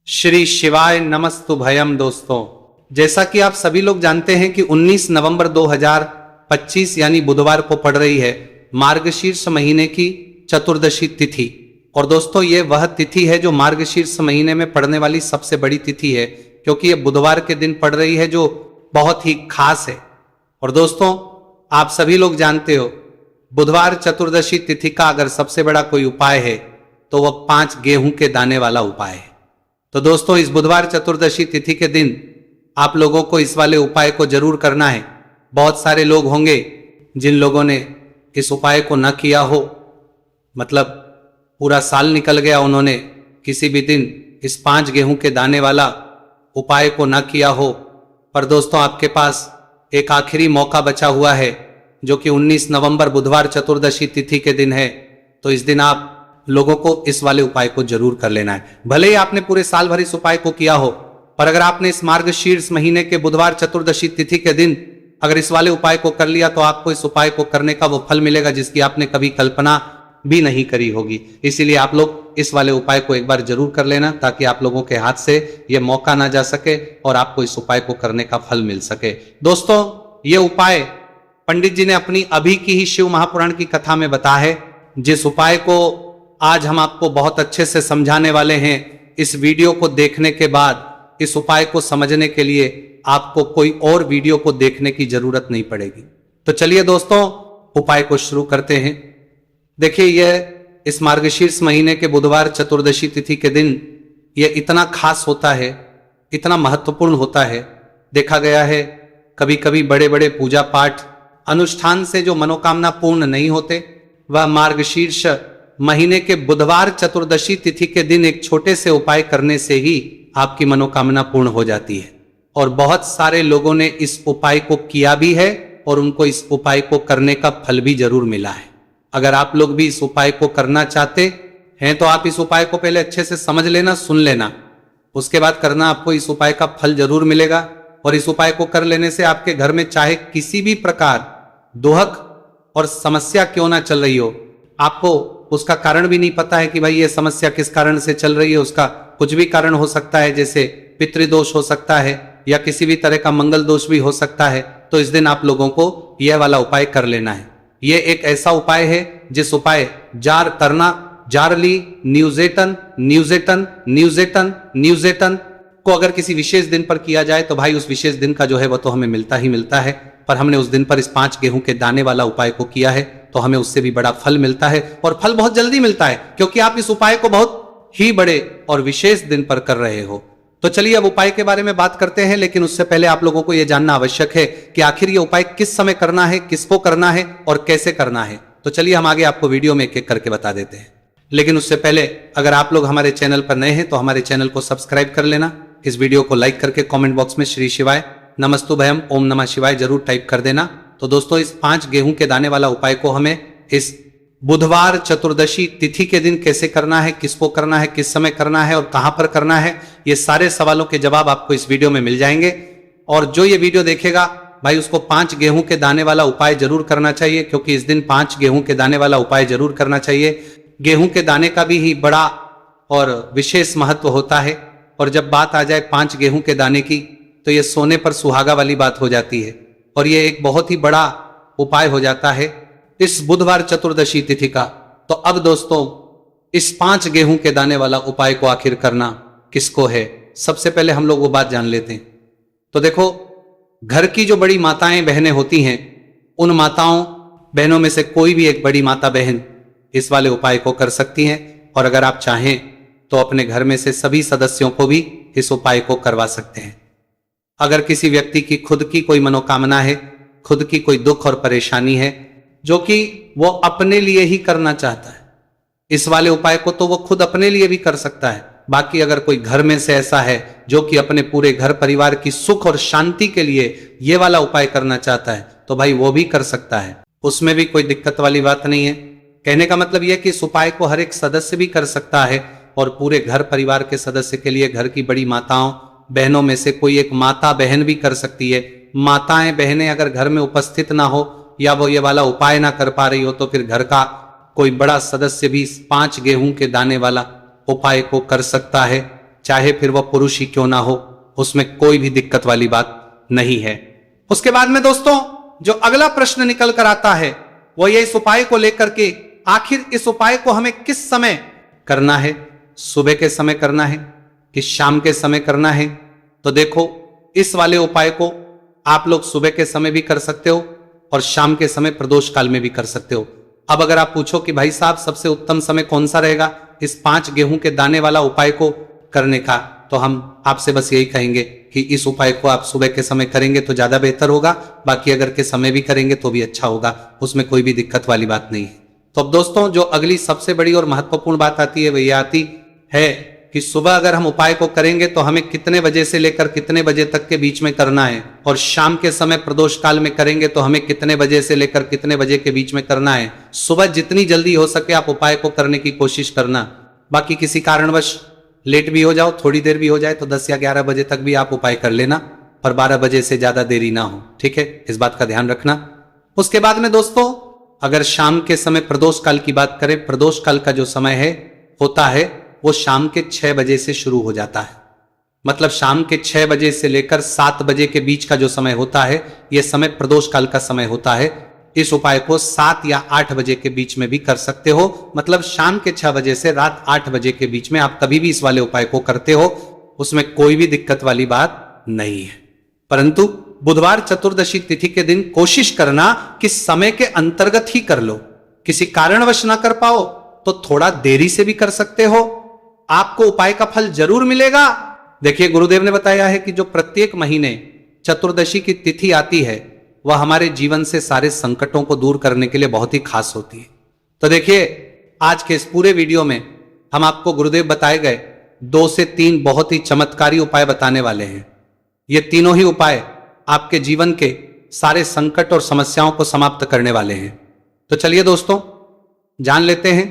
श्री शिवाय नमस्तु भयम। दोस्तों, जैसा कि आप सभी लोग जानते हैं कि 19 नवंबर 2025 यानी बुधवार को पड़ रही है मार्गशीर्ष महीने की चतुर्दशी तिथि। और दोस्तों, ये वह तिथि है जो मार्गशीर्ष महीने में पड़ने वाली सबसे बड़ी तिथि है, क्योंकि ये बुधवार के दिन पड़ रही है, जो बहुत ही खास है। और दोस्तों, आप सभी लोग जानते हो, बुधवार चतुर्दशी तिथि का अगर सबसे बड़ा कोई उपाय है तो वह 5 गेहूं के दाने वाला उपाय है। तो दोस्तों, इस बुधवार चतुर्दशी तिथि के दिन आप लोगों को इस वाले उपाय को जरूर करना है। बहुत सारे लोग होंगे जिन लोगों ने इस उपाय को न किया हो, मतलब पूरा साल निकल गया, उन्होंने किसी भी दिन इस 5 गेहूं के दाने वाला उपाय को न किया हो। पर दोस्तों, आपके पास एक आखिरी मौका बचा हुआ है, जो कि 19 नवंबर बुधवार चतुर्दशी तिथि के दिन है। तो इस दिन आप लोगों को इस वाले उपाय को जरूर कर लेना है। भले ही आपने पूरे साल भर इस उपाय को किया हो, पर अगर आपने इस मार्गशीर्ष महीने के बुधवार चतुर्दशी तिथि के दिन अगर इस वाले उपाय को कर लिया, तो आपको इस उपाय को करने का वो फल मिलेगा जिसकी आपने कभी कल्पना भी नहीं करी होगी। इसीलिए आप लोग इस वाले उपाय को एक बार जरूर कर लेना, ताकि आप लोगों के हाथ से ये मौका ना जा सके और आपको इस उपाय को करने का फल मिल सके। दोस्तों, ये उपाय पंडित जी ने अपनी अभी की ही शिव महापुराण की कथा में बताया है, जिस उपाय को आज हम आपको बहुत अच्छे से समझाने वाले हैं। इस वीडियो को देखने के बाद इस उपाय को समझने के लिए आपको कोई और वीडियो को देखने की जरूरत नहीं पड़ेगी। तो चलिए दोस्तों, उपाय को शुरू करते हैं। देखिए, यह इस मार्गशीर्ष महीने के बुधवार चतुर्दशी तिथि के दिन यह इतना खास होता है, इतना महत्वपूर्ण होता है। देखा गया है, कभी कभी बड़े बड़े पूजा पाठ अनुष्ठान से जो मनोकामना पूर्ण नहीं होते, वह मार्गशीर्ष महीने के बुधवार चतुर्दशी तिथि के दिन एक छोटे से उपाय करने से ही आपकी मनोकामना पूर्ण हो जाती है। और बहुत सारे लोगों ने इस उपाय को किया भी है और उनको इस उपाय को करने का फल भी जरूर मिला है। अगर आप लोग भी इस उपाय को करना चाहते हैं तो आप इस उपाय को पहले अच्छे से समझ लेना, सुन लेना, उसके बाद करना। आपको इस उपाय का फल जरूर मिलेगा। और इस उपाय को कर लेने से आपके घर में चाहे किसी भी प्रकार दुहक और समस्या क्यों ना चल रही हो, आपको उसका कारण भी नहीं पता है कि भाई ये समस्या किस कारण से चल रही है। उसका कुछ भी कारण हो सकता है, जैसे पितृदोष हो सकता है या किसी भी तरह का मंगल दोष भी हो सकता है। तो इस दिन आप लोगों को यह वाला उपाय कर लेना है। यह एक ऐसा उपाय है जिस उपाय जार करना, जारली, न्यूजेटन, न्यूजेटन, न्यूजेटन, न्यूजेटन को अगर किसी विशेष दिन पर किया जाए तो भाई उस विशेष दिन का जो है वह तो हमें मिलता ही मिलता है। पर हमने उस दिन पर इस 5 गेहूं के दाने वाला उपाय को किया है तो हमें उससे भी बड़ा फल मिलता है, और फल बहुत जल्दी मिलता है, क्योंकि आप इस उपाय को बहुत ही बड़े और विशेष दिन पर कर रहे हो। तो चलिए अब उपाय के बारे में बात करते हैं, लेकिन उससे पहले आप लोगों को यह जानना आवश्यक है कि आखिर यह उपाय किस समय करना है, किसको करना है और कैसे करना है। तो चलिए हम आगे आपको वीडियो में एक एक करके बता देते हैं। लेकिन उससे पहले अगर आप लोग हमारे चैनल पर नए हैं तो हमारे चैनल को सब्सक्राइब कर लेना। इस वीडियो को लाइक करके कमेंट बॉक्स में श्री शिवाय नमस्तु भयम ओम नमः शिवाय जरूर टाइप कर देना। तो दोस्तों, इस 5 गेहूं के दाने वाला उपाय को हमें इस बुधवार चतुर्दशी तिथि के दिन कैसे करना है, किसको करना है, किस समय करना है और कहां पर करना है, ये सारे सवालों के जवाब आपको इस वीडियो में मिल जाएंगे। और जो ये वीडियो देखेगा भाई, उसको 5 गेहूं के दाने वाला उपाय जरूर करना चाहिए, क्योंकि इस दिन 5 गेहूं के दाने वाला उपाय जरूर करना चाहिए। गेहूं के दाने का भी ही बड़ा और विशेष महत्व होता है। और जब बात आ जाए 5 गेहूं के दाने की, तो यह सोने पर सुहागा वाली बात हो जाती है, और यह एक बहुत ही बड़ा उपाय हो जाता है इस बुधवार चतुर्दशी तिथि का। तो अब दोस्तों, इस 5 गेहूं के दाने वाला उपाय को आखिर करना किसको है, सबसे पहले हम लोग वो बात जान लेते हैं। तो देखो, घर की जो बड़ी माताएं बहनें होती हैं, उन माताओं बहनों में से कोई भी एक बड़ी माता बहन इस वाले उपाय को कर सकती हैं। और अगर आप चाहें तो अपने घर में से सभी सदस्यों को भी इस उपाय को करवा सकते हैं। अगर किसी व्यक्ति की खुद की कोई मनोकामना है, खुद की कोई दुख और परेशानी है जो कि वो अपने लिए ही करना चाहता है, इस वाले उपाय को तो वो खुद अपने लिए भी कर सकता है। बाकी अगर कोई घर में से ऐसा है जो कि अपने पूरे घर परिवार की सुख और शांति के लिए ये वाला उपाय करना चाहता है, तो भाई वो भी कर सकता है, उसमें भी कोई दिक्कत वाली बात नहीं है। कहने का मतलब यह कि इस उपाय को हर एक सदस्य भी कर सकता है, और पूरे घर परिवार के सदस्य के लिए घर की बड़ी माताओं बहनों में से कोई एक माता बहन भी कर सकती है। माताएं बहनें अगर घर में उपस्थित ना हो या वो ये वाला उपाय ना कर पा रही हो, तो फिर घर का कोई बड़ा सदस्य भी 5 गेहूं के दाने वाला उपाय को कर सकता है। चाहे फिर वह पुरुष ही क्यों ना हो, उसमें कोई भी दिक्कत वाली बात नहीं है। उसके बाद में दोस्तों जो अगला प्रश्न निकल कर आता है वो ये इस उपाय को लेकर के, आखिर इस उपाय को हमें किस समय करना है, सुबह के समय करना है कि शाम के समय करना है। तो देखो इस वाले उपाय को आप लोग सुबह के समय भी कर सकते हो और शाम के समय प्रदोष काल में भी कर सकते हो। अब अगर आप पूछो कि भाई साहब सबसे उत्तम समय कौन सा रहेगा इस 5 गेहूं के दाने वाला उपाय को करने का, तो हम आपसे बस यही कहेंगे कि इस उपाय को आप सुबह के समय करेंगे तो ज्यादा बेहतर होगा, बाकी अगर के समय भी करेंगे तो भी अच्छा होगा, उसमें कोई भी दिक्कत वाली बात नहीं है। तो अब दोस्तों जो अगली सबसे बड़ी और महत्वपूर्ण बात आती है वह यह आती है कि सुबह अगर हम उपाय को करेंगे तो हमें कितने बजे से लेकर कितने बजे तक के बीच में करना है, और शाम के समय प्रदोष काल में करेंगे तो हमें कितने बजे से लेकर कितने बजे के बीच में करना है। सुबह जितनी जल्दी हो सके आप उपाय को करने की कोशिश करना, बाकी किसी कारणवश लेट भी हो जाओ, थोड़ी देर भी हो जाए तो 10 या 11 बजे तक भी आप उपाय कर लेना, पर 12 बजे से ज्यादा देरी ना हो, ठीक है, इस बात का ध्यान रखना। उसके बाद में दोस्तों अगर शाम के समय प्रदोष काल की बात करें, प्रदोष काल का जो समय है होता है वो शाम के 6 बजे से शुरू हो जाता है, मतलब शाम के 6 बजे से लेकर 7 बजे के बीच का जो समय होता है यह समय प्रदोष काल का समय होता है। इस उपाय को 7 या 8 बजे के बीच में भी कर सकते हो, मतलब शाम के 6 बजे से रात 8 बजे के बीच में आप कभी भी इस वाले उपाय को करते हो, उसमें कोई भी दिक्कत वाली बात नहीं है। परंतु बुधवार चतुर्दशी तिथि के दिन कोशिश करना कि समय के अंतर्गत ही कर लो, किसी कारणवश ना कर पाओ तो थोड़ा देरी से भी कर सकते हो, आपको उपाय का फल जरूर मिलेगा। देखिए गुरुदेव ने बताया है कि जो प्रत्येक महीने चतुर्दशी की तिथि आती है वह हमारे जीवन से सारे संकटों को दूर करने के लिए बहुत ही खास होती है। तो देखिए आज के इस पूरे वीडियो में हम आपको गुरुदेव बताए गए 2 से 3 बहुत ही चमत्कारी उपाय बताने वाले हैं। ये तीनों ही उपाय आपके जीवन के सारे संकट और समस्याओं को समाप्त करने वाले हैं। तो चलिए दोस्तों जान लेते हैं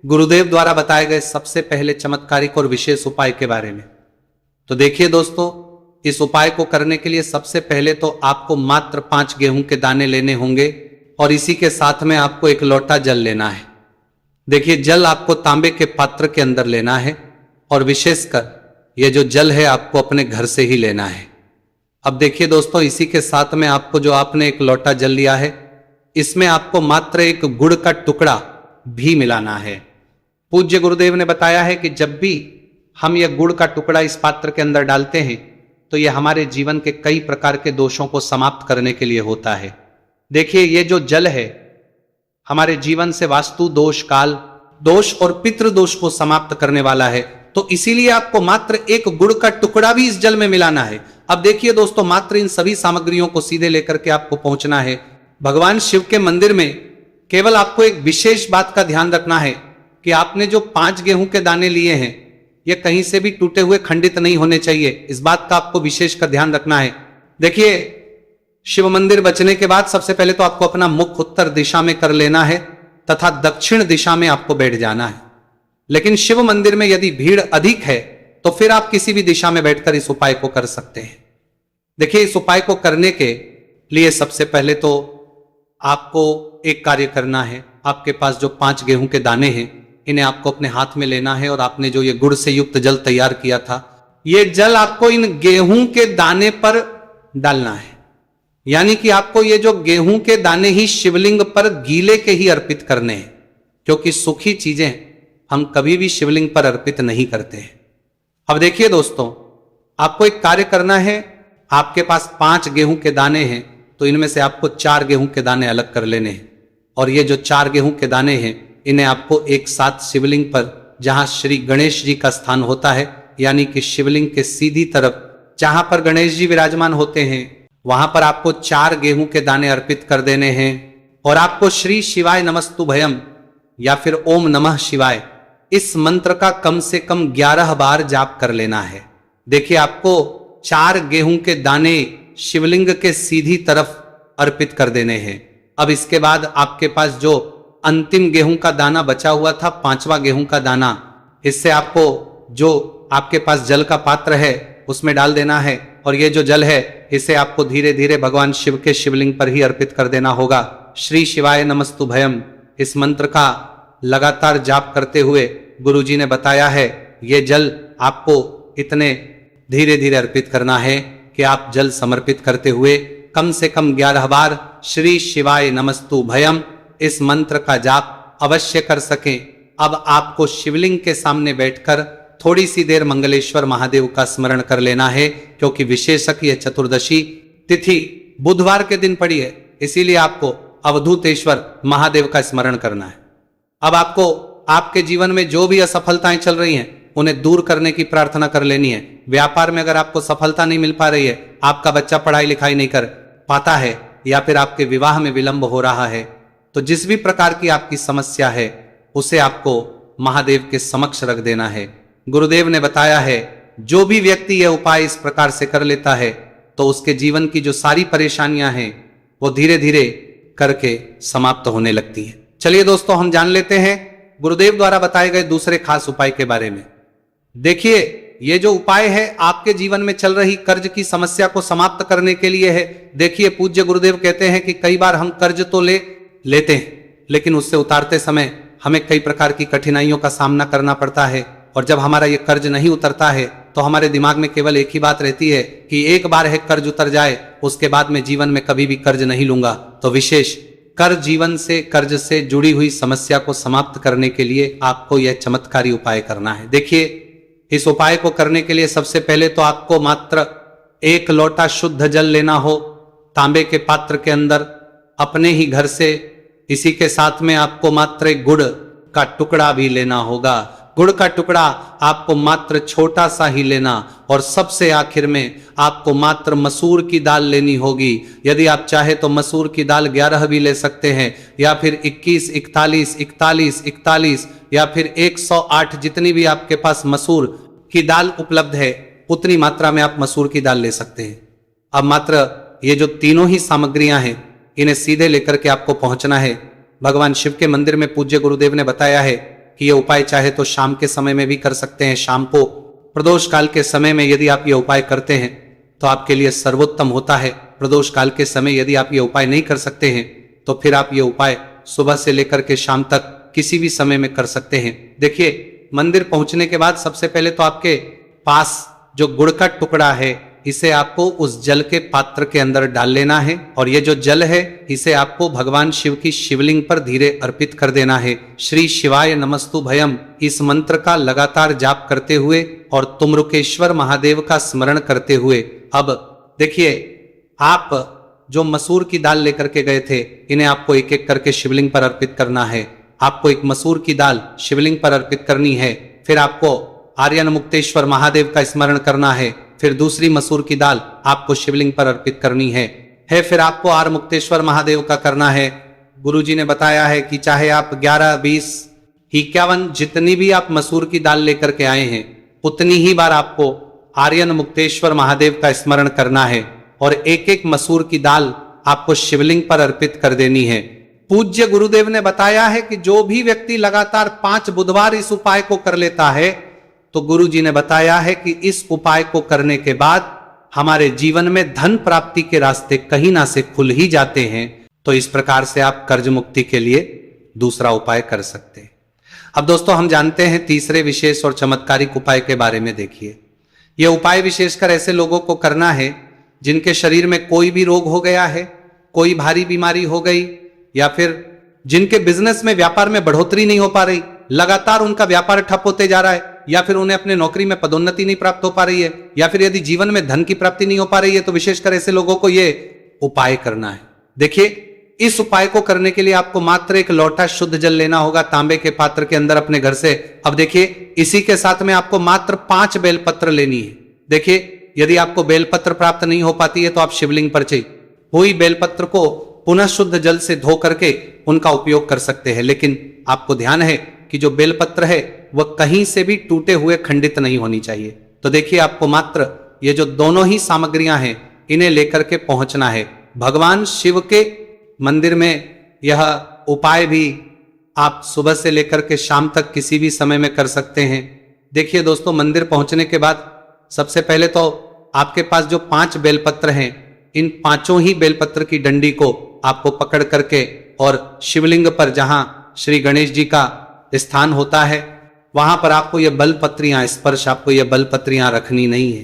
गुरुदेव द्वारा बताए गए सबसे पहले चमत्कारिक और विशेष उपाय के बारे में। तो देखिए दोस्तों इस उपाय को करने के लिए सबसे पहले तो आपको मात्र 5 गेहूं के दाने लेने होंगे और इसी के साथ में आपको 1 लोटा जल लेना है। देखिए जल आपको तांबे के पात्र के अंदर लेना है और विशेषकर यह जो जल है आपको अपने घर से ही लेना है। अब देखिए दोस्तों इसी के साथ में आपको जो आपने 1 लोटा जल लिया है इसमें आपको मात्र 1 गुड़ का टुकड़ा भी मिलाना है। पूज्य गुरुदेव ने बताया है कि जब भी हम यह गुड़ का टुकड़ा इस पात्र के अंदर डालते हैं तो यह हमारे जीवन के कई प्रकार के दोषों को समाप्त करने के लिए होता है। देखिए ये जो जल है हमारे जीवन से वास्तु दोष, काल दोष और पितृ दोष को समाप्त करने वाला है, तो इसीलिए आपको मात्र 1 गुड़ का टुकड़ा भी इस जल में मिलाना है। अब देखिए दोस्तों मात्र इन सभी सामग्रियों को सीधे लेकर के आपको पहुंचना है भगवान शिव के मंदिर में। केवल आपको एक विशेष बात का ध्यान रखना है कि आपने जो 5 गेहूं के दाने लिए हैं ये कहीं से भी टूटे हुए खंडित नहीं होने चाहिए, इस बात का आपको विशेष का ध्यान रखना है। देखिए शिव मंदिर बचने के बाद सबसे पहले तो आपको अपना मुख उत्तर दिशा में कर लेना है तथा दक्षिण दिशा में आपको बैठ जाना है। लेकिन शिव मंदिर में यदि भीड़ अधिक है तो फिर आप किसी भी दिशा में बैठकर इस उपाय को कर सकते हैं। देखिए इस उपाय को करने के लिए सबसे पहले तो आपको एक कार्य करना है। आपके पास जो 5 गेहूं के दाने हैं इन्हें आपको अपने हाथ में लेना है और आपने जो ये गुड़ से युक्त जल तैयार किया था ये जल आपको इन गेहूं के दाने पर डालना है। यानी कि आपको ये जो गेहूं के दाने ही शिवलिंग पर गीले के ही अर्पित करने हैं, क्योंकि सूखी चीजें हम कभी भी शिवलिंग पर अर्पित नहीं करते हैं। अब देखिए दोस्तों आपको एक कार्य करना है। आपके पास 5 गेहूं के दाने हैं तो इनमें से आपको 4 गेहूं के दाने अलग कर लेने हैं और ये जो 4 गेहूं के दाने हैं इन्हें आपको एक साथ शिवलिंग पर जहां श्री गणेश जी का स्थान होता है, यानी कि शिवलिंग के सीधी तरफ जहां पर गणेश जी विराजमान होते हैं वहां पर आपको 4 गेहूं के दाने अर्पित कर देने हैं और आपको श्री शिवाय नमस्तु भयम या फिर ओम नमः शिवाय इस मंत्र का कम से कम 11 बार जाप कर लेना है। देखिए आपको 4 गेहूं के दाने शिवलिंग के सीधी तरफ अर्पित कर देने हैं। अब इसके बाद आपके पास जो अंतिम गेहूं का दाना बचा हुआ था 5वां गेहूं का दाना, इससे आपको जो आपके पास जल का पात्र है उसमें डाल देना है और ये जो जल है इसे आपको धीरे धीरे भगवान शिव के शिवलिंग पर ही अर्पित कर देना होगा। श्री शिवाय नमस्तु भयम इस मंत्र का लगातार जाप करते हुए गुरुजी ने बताया है ये जल आपको इतने धीरे धीरे अर्पित करना है कि आप जल समर्पित करते हुए कम से कम 11 बार श्री शिवाय नमस्तु भयम इस मंत्र का जाप अवश्य कर सकें। अब आपको शिवलिंग के सामने बैठकर थोड़ी सी देर मंगलेश्वर महादेव का स्मरण कर लेना है, क्योंकि विशेषक यह चतुर्दशी तिथि बुधवार के दिन पड़ी है, इसीलिए आपको अवधूतेश्वर महादेव का स्मरण करना है। अब आपको आपके जीवन में जो भी असफलताएं चल रही हैं उन्हें दूर करने की प्रार्थना कर लेनी है। व्यापार में अगर आपको सफलता नहीं मिल पा रही है, आपका बच्चा पढ़ाई लिखाई नहीं कर पाता है, या फिर आपके विवाह में विलंब हो रहा है, तो जिस भी प्रकार की आपकी समस्या है उसे आपको महादेव के समक्ष रख देना है। गुरुदेव ने बताया है जो भी व्यक्ति यह उपाय इस प्रकार से कर लेता है तो उसके जीवन की जो सारी परेशानियां हैं वो धीरे धीरे करके समाप्त होने लगती हैं। चलिए दोस्तों, हम जान लेते हैं गुरुदेव द्वारा बताए गए दूसरे खास उपाय के बारे में। देखिए, ये जो उपाय है आपके जीवन में चल रही कर्ज की समस्या को समाप्त करने के लिए है। देखिए, पूज्य गुरुदेव कहते हैं कि कई बार हम कर्ज तो लेते हैं, लेकिन उससे उतारते समय हमें कई प्रकार की कठिनाइयों का सामना करना पड़ता है, और जब हमारा ये कर्ज नहीं उतरता है तो हमारे दिमाग में केवल एक ही बात रहती है कि एक बार है कर्ज उतर जाए, उसके बाद में जीवन में कभी भी कर्ज नहीं लूंगा। तो विशेष कर्ज से जुड़ी हुई समस्या को समाप्त करने के लिए आपको यह चमत्कारी उपाय करना है। देखिए, इस उपाय को करने के लिए सबसे पहले तो आपको मात्र 1 लोटा शुद्ध जल लेना हो, तांबे के पात्र के अंदर अपने ही घर से। इसी के साथ में आपको मात्र एक गुड़ का टुकड़ा भी लेना होगा। गुड़ का टुकड़ा आपको मात्र छोटा सा ही लेना, और सबसे आखिर में आपको मात्र मसूर की दाल लेनी होगी। यदि आप चाहे तो मसूर की दाल 11 भी ले सकते हैं, या फिर 21, 41, 41, 41 या फिर 108, जितनी भी आपके पास मसूर की दाल उपलब्ध है उतनी मात्रा में आप मसूर की दाल ले सकते हैं। अब मात्र ये जो तीनों ही सामग्रियां हैं इन्हें सीधे लेकर के आपको पहुंचना है भगवान शिव के मंदिर में। पूज्य गुरुदेव ने बताया है कि ये उपाय चाहे तो शाम के समय में भी कर सकते हैं। शाम को प्रदोष काल के समय में यदि आप ये उपाय करते हैं तो आपके लिए सर्वोत्तम होता है। प्रदोष काल के समय यदि आप ये उपाय नहीं कर सकते हैं तो फिर आप ये उपाय सुबह से लेकर के शाम तक किसी भी समय में कर सकते हैं। देखिए, मंदिर पहुंचने के बाद सबसे पहले तो आपके पास जो गुड़ का टुकड़ा है इसे आपको उस जल के पात्र के अंदर डाल लेना है, और ये जो जल है इसे आपको भगवान शिव की शिवलिंग पर धीरे अर्पित कर देना है। श्री शिवाय नमस्तु भयम इस मंत्र का लगातार जाप करते हुए और तुमरुकेश्वर महादेव का स्मरण करते हुए। अब देखिए, आप जो मसूर की दाल लेकर के गए थे इन्हें आपको एक एक करके शिवलिंग पर अर्पित करना है। आपको एक मसूर की दाल शिवलिंग पर अर्पित करनी है, फिर आपको आर्यन मुक्तेश्वर महादेव का स्मरण करना है, फिर दूसरी मसूर की दाल आपको शिवलिंग पर अर्पित करनी है, फिर आपको आर मुक्तेश्वर महादेव का करना है। गुरुजी ने बताया है कि चाहे आप 11, 20, 51 जितनी भी आप मसूर की दाल लेकर के आए हैं उतनी ही बार आपको आर्यन मुक्तेश्वर महादेव का स्मरण करना है, और एक एक मसूर की दाल आपको शिवलिंग पर अर्पित कर देनी है। पूज्य गुरुदेव ने बताया है कि जो भी व्यक्ति लगातार 5 बुधवार इस उपाय को कर लेता है तो गुरु जी ने बताया है कि इस उपाय को करने के बाद हमारे जीवन में धन प्राप्ति के रास्ते कहीं ना से खुल ही जाते हैं। तो इस प्रकार से आप कर्ज मुक्ति के लिए दूसरा उपाय कर सकते हैं। अब दोस्तों, हम जानते हैं तीसरे विशेष और चमत्कारिक उपाय के बारे में। देखिए, यह उपाय विशेषकर ऐसे लोगों को करना है जिनके शरीर में कोई भी रोग हो गया है, कोई भारी बीमारी हो गई, या फिर जिनके बिजनेस में व्यापार में बढ़ोतरी नहीं हो पा रही, लगातार उनका व्यापार ठप होते जा रहा है, या फिर उन्हें अपने नौकरी में पदोन्नति नहीं प्राप्त हो पा रही है, या फिर यदि जीवन में धन की प्राप्ति नहीं हो पा रही है, तो विशेषकर ऐसे लोगों को यह उपाय करना है। देखिए, इस उपाय को करने के लिए आपको मात्र 1 लोटा शुद्ध जल लेना होगा तांबे के पात्र के अंदर अपने घर से। अब देखिए, इसी के साथ में आपको मात्र 5 बेलपत्र लेनी है। देखिए, यदि आपको बेलपत्र प्राप्त नहीं हो पाती है तो आप शिवलिंग पर हुई बेलपत्र को पुनः शुद्ध जल से धो करके उनका उपयोग कर सकते हैं, लेकिन आपको ध्यान है कि जो बेलपत्र है वह कहीं से भी टूटे हुए खंडित नहीं होनी चाहिए। तो देखिए, आपको मात्र ये जो दोनों ही सामग्रियां हैं इन्हें लेकर के पहुंचना है भगवान शिव के मंदिर में। यह उपाय भी आप सुबह से लेकर के शाम तक किसी भी समय में कर सकते हैं। देखिए दोस्तों, मंदिर पहुंचने के बाद सबसे पहले तो आपके पास जो 5 बेलपत्र हैं, इन 5 ही बेलपत्र की डंडी को आपको पकड़ करके और शिवलिंग पर जहां श्री गणेश जी का स्थान होता है वहां पर आपको ये बलपत्रियां स्पर्श, आपको ये बलपत्रियां रखनी नहीं है,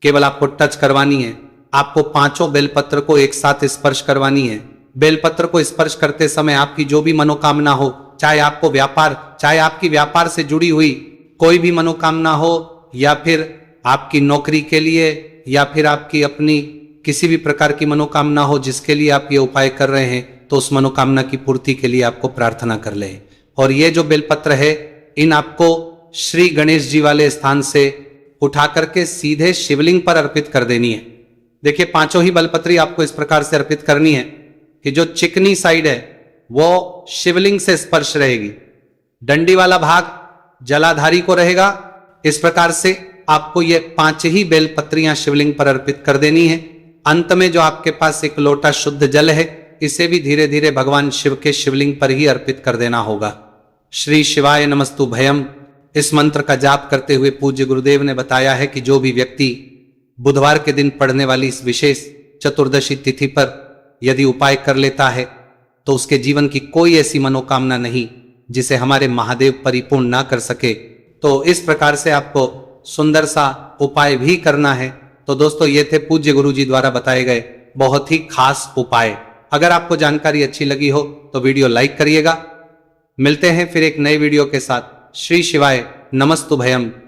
केवल आपको टच करवानी है। आपको पांचों बेलपत्र को एक साथ स्पर्श करवानी है। बेलपत्र को स्पर्श करते समय आपकी जो भी मनोकामना हो, चाहे आपको व्यापार, चाहे आपकी व्यापार से जुड़ी हुई कोई भी मनोकामना हो, या फिर आपकी नौकरी के लिए, या फिर आपकी अपनी किसी भी प्रकार की मनोकामना हो जिसके लिए आप ये उपाय कर रहे हैं, तो उस मनोकामना की पूर्ति के लिए आपको प्रार्थना कर ले। और ये जो बेलपत्र है, इन आपको श्री गणेश जी वाले स्थान से उठा करके सीधे शिवलिंग पर अर्पित कर देनी है। देखिए, पांचों ही बेलपत्री आपको इस प्रकार से अर्पित करनी है कि जो चिकनी साइड है वो शिवलिंग से स्पर्श रहेगी, डंडी वाला भाग जलाधारी को रहेगा। इस प्रकार से आपको ये पांच ही बेलपत्रियां शिवलिंग पर अर्पित कर देनी है। अंत में जो आपके पास एक लोटा शुद्ध जल है, इसे भी धीरे धीरे भगवान शिव के शिवलिंग पर ही अर्पित कर देना होगा। श्री शिवाय नमस्तु भयम, इस मंत्र का जाप करते हुए पूज्य गुरुदेव ने बताया है कि जो भी व्यक्ति बुधवार के दिन पड़ने वाली इस विशेष चतुर्दशी तिथि पर यदि उपाय कर लेता है, तो उसके जीवन की कोई ऐसी मनोकामना नहीं जिसे हमारे महादेव परिपूर्ण ना कर सके। तो इस प्रकार से आपको सुंदर सा उपाय भी करना है। तो दोस्तों, ये थे पूज्य गुरु जी द्वारा बताए गए बहुत ही खास उपाय। अगर आपको जानकारी अच्छी लगी हो तो वीडियो लाइक करिएगा। मिलते हैं फिर एक नए वीडियो के साथ। श्री शिवाय नमस्तु भयम।